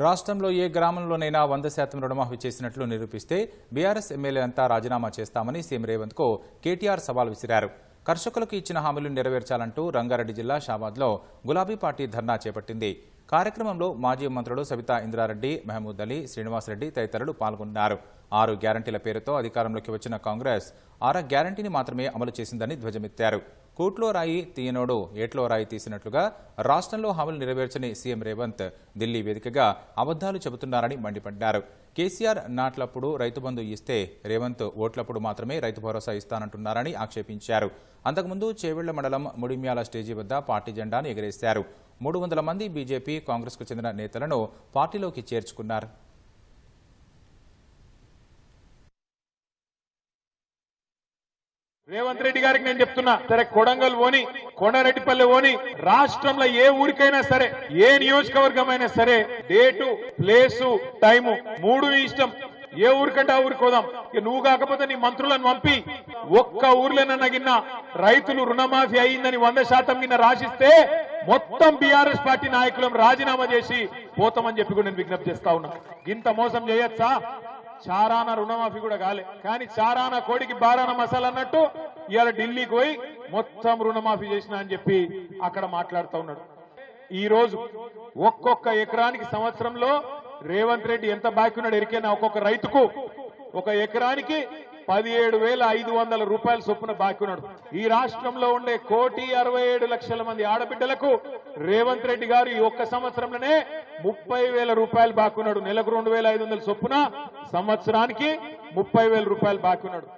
రాష్ట్రంలో ఏ గ్రామంలోనైనా 100% రుణమాఫీ చేసినట్లు నిరూపిస్తే బీఆర్ఎస్ ఎమ్మెల్యేలంతా రాజీనామా చేస్తామని సీఎం రేవంత్ కు కేటీఆర్ సవాల్ విసిరారు. కర్షకులకు ఇచ్చిన హామీలు నెరవేర్చాలంటూ రంగారెడ్డి జిల్లా షాబాద్లో గులాబీ పార్టీ ధర్నా చేపట్టింది. కార్యక్రమంలో మాజీ మంత్రులు సబితా ఇంద్రారెడ్డి, మహమూద్ అలీ, శ్రీనివాసరెడ్డి తదితరులు పాల్గొన్నారు. 6 గ్యారంటీల పేరుతో అధికారంలోకి వచ్చిన కాంగ్రెస్ 6వ గ్యారంటీని మాత్రమే అమలు చేసిందని ధ్వజమెత్తారు. కూట్లో రాయి తీయనోడు ఏట్లో రాయి తీసినట్లుగా రాష్ట్రంలో హామీలు నెరవేర్చని సీఎం రేవంత్ ఢిల్లీ వేదికగా అబద్దాలు చెబుతున్నారని మండిపడ్డారు. కేసీఆర్ నాట్లప్పుడు రైతు బంధు ఇస్తే రేవంత్ ఓట్లప్పుడు మాత్రమే రైతు భరోసా ఇస్తానంటున్నారని ఆక్షేపించారు. అంతకుముందు చేవెళ్ల మండలం ముడిమ్యాల స్టేజీ వద్ద పార్టీ జెండాను ఎగరేశారు. 300 మంది బీజేపీ, కాంగ్రెస్కు చెందిన నేతలను పార్టీలోకి చేర్చుకున్నారు. రేవంత్ రెడ్డి గారికి నేను చెప్తున్నా, సరే కొడంగల్ ఓని, కొండారెడ్డిపల్లి ఓని, రాష్ట్రంలో ఏ ఊరికైనా సరే, ఏ నియోజకవర్గం అయినా సరే, డేటు, ప్లేసు, టైము 3 ఇష్టం. ఏ ఊరికంటే ఆ ఊరికి పోదాం. నువ్వు కాకపోతే నీ మంత్రులను పంపి ఒక్క ఊర్లోనన్నా గిన్న రైతులు రుణమాఫీ అయిందని 100% గిన్న రాసిస్తే మొత్తం బీఆర్ఎస్ పార్టీ నాయకులను రాజీనామా చేసి పోతామని చెప్పి కూడా నేను విజ్ఞప్తి చేస్తా ఉన్నా. ఇంత మోసం చేయొచ్చా? చారాన రుణమాఫీ కూడా కాలే, కానీ చారాన కోడికి బారాన మసాలా అన్నట్టు ఇవాళ ఢిల్లీకి పోయి మొత్తం రుణమాఫీ చేసిన అని చెప్పి అక్కడ మాట్లాడుతూ ఉన్నాడు. ఈ రోజు ఒక్కొక్క ఎకరానికి సంవత్సరంలో రేవంత్ రెడ్డి ఎంత బాకీ ఉన్నాడు ఎరికైనా? ఒక్కొక్క రైతుకు ఒక ఎకరానికి 17,500 రూపాయల చొప్పున బాకీ ఉన్నాడు. ఈ రాష్ట్రంలో ఉండే 1,67,00,000 మంది ఆడబిడ్డలకు రేవంత్ రెడ్డి గారు ఈ ఒక్క సంవత్సరంలోనే 30,000 రూపాయలు బాకీ ఉన్నాడు. నెలకు 2,500 చొప్పున, సంవత్సరానికి 30,000 రూపాయలు బాకీ ఉన్నాడు.